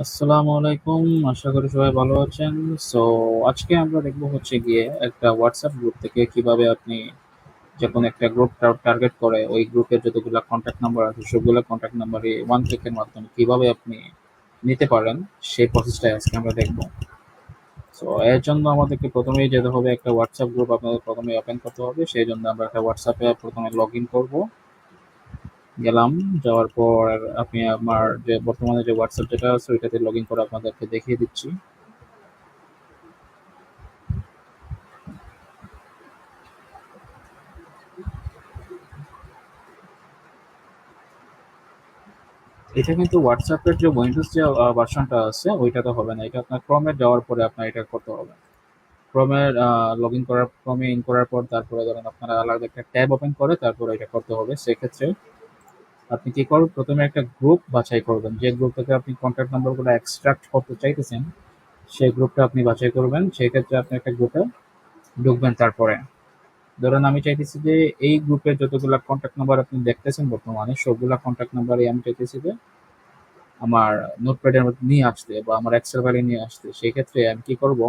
আসসালামু আলাইকুম। আশা করি সবাই ভালো আছেন। সো আজকে আমরা দেখব হচ্ছে গিয়ে একটা WhatsApp গ্রুপ থেকে কিভাবে আপনি যখন একটা গ্রুপ টার্গেট করে ওই গ্রুপের যতগুলা কনট্যাক্ট নাম্বার আছে সবগুলা কনট্যাক্ট নাম্বারই ওয়ান ক্লিকের মাধ্যমে কিভাবে আপনি নিতে পারেন সেই প্রসেসটাই আজকে আমরা দেখব। সো এর জন্য আমাদেরকে প্রথমেই যেতে হবে একটা WhatsApp গ্রুপ আপনাদের প্রথমে ওপেন করতে হবে। সেই জন্য আমরা একটা WhatsApp এ প্রথমে লগইন করব। গেলাম, যাওয়ার পর আপনি আমার যে বর্তমানে যে WhatsApp যেটা আছে ওইটাতে লগইন করে আপনাদেরকে দেখিয়ে দিচ্ছি। এটা কিন্তু WhatsApp এর যে উইন্ডোজ যে ভার্সনটা আছে ওইটাতে হবে না। এটা আপনার Chrome এ যাওয়ার পরে আপনার এটা করতে হবে। Chrome এর Chrome এ ইন করার পর তারপরে ধরেন আপনারা আলাদা একটা ট্যাব ওপেন করে তারপরে এটা করতে হবে। সেক্ষেত্রে আপনি কি করবেন, প্রথমে একটা গ্রুপ বাছাই করবেন। যে গ্রুপ থেকে আপনি কন্ট্যাক্ট নাম্বারগুলো এক্সট্রাক্ট করতে চাইতেছেন সেই গ্রুপটা আপনি বাছাই করবেন। সেক্ষেত্রে আপনি একটা গ্রুপে ঢুকবেন। তারপরে ধরেন আমি চাইতেছি যে এই গ্রুপে যতগুলা কন্ট্যাক্ট নাম্বার আপনি দেখতেছেন বর্তমানে সবগুলা কন্ট্যাক্ট নাম্বারই আমি চাইতেছি যে আমার নোটপ্যাডের মধ্যে নিয়ে আসতে বা আমার এক্সেল ফাইলে নিয়ে আসতে। সেক্ষেত্রে আমি কি করব,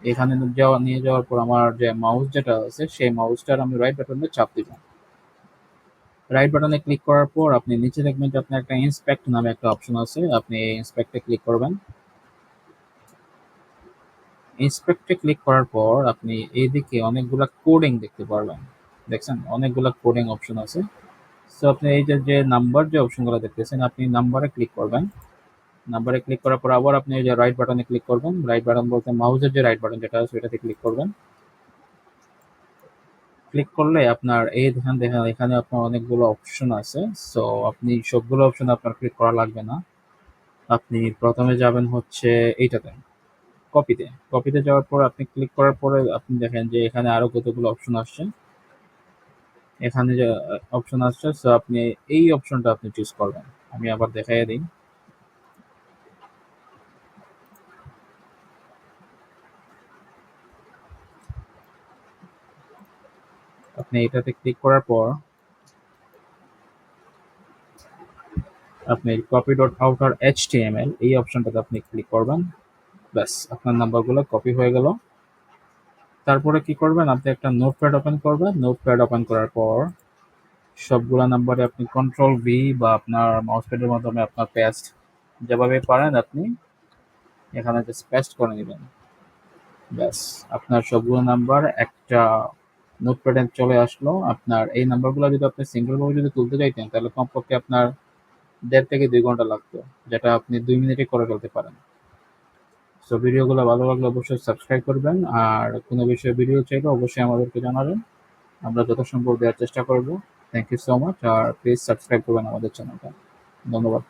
এখানে নিয়ে যাওয়ার পর আমার যে মাউস যেটা আছে সেই মাউসটার আমি রাইট বাটনে চাপ দিব। রাইট বাটনে ক্লিক করার পর আপনি নিচে দেখবেন যে আপনার একটা ইন্সপেক্ট নামে একটা অপশন আছে, আপনি এই ইন্সপেক্টে ক্লিক করবেন। ইন্সপেক্টে ক্লিক করার পর আপনি এইদিকে অনেকগুলা কোডিং দেখতে পারবেন। দেখছেন অনেকগুলা কোডিং অপশন আছে। সো আপনি এই যে নাম্বার যে অপশনগুলো দেখতেছেন আপনি নাম্বারে ক্লিক করবেন। নাম্বারে ক্লিক করার পর আবার আপনি এই যে রাইট বাটনে ক্লিক করবেন। রাইট বাটন বলতে মাউসের যে রাইট বাটন যেটা আছে সেটাতে ক্লিক করবেন। ক্লিক করলে আপনার এই দেখেন এখানে আপনার অনেকগুলো অপশন আছে। সো আপনি সবগুলো অপশন আপনার ক্লিক করা লাগবে না। আপনি প্রথমে যাবেন হচ্ছে এইটাতে, কপিতে। কপিতে যাওয়ার পর আপনি ক্লিক করার পরে আপনি দেখেন যে এখানে আরো কতগুলো অপশন আসছে। এখানে যে অপশন আসছে সো আপনি এই অপশনটা আপনি চুজ করবেন। আমি আবার দেখাইয়া দিই। আপনি এটাতে ক্লিক করার পর আপনি কপি ডট আউটার HTML এই অপশনটাতে আপনি ক্লিক করবেন। ব্যাস আপনার নাম্বারগুলো কপি হয়ে গেল। তারপরে কি করবেন, আপনি একটা নোটপ্যাড ওপেন করবেন। নোটপ্যাড ওপেন করার পর সবগুলা নাম্বারে আপনি কন্ট্রোল V বা আপনার মাউসপ্যাডের মাধ্যমে আপনার পেস্ট যেভাবে পারেন আপনি এখানে জাস্ট পেস্ট করে নেবেন। ব্যাস আপনার সবগুলো নাম্বার একটা নোটপ্যাডে চলে আসলো। আপনার এই নাম্বারগুলো যদি আপনি সিঙ্গেল ভাবে যদি তুলতে চাইতেন তাহলে কমপক্ষে আপনার ১.৫ থেকে ২ ঘন্টা লাগতো, যেটা আপনি ২ মিনিটে করে ফেলতে পারেন। সো ভিডিওগুলো ভালো লাগলে অবশ্যই সাবস্ক্রাইব করবেন। আর কোনো বিষয়ে ভিডিও চাইলে অবশ্যই আমাদেরকে জানাবেন। আমরা যথাসম্ভব দেওয়ার চেষ্টা করব। Thank you so much. আর প্লিজ সাবস্ক্রাইব করবেন আমাদের চ্যানেলটা। ধন্যবাদ।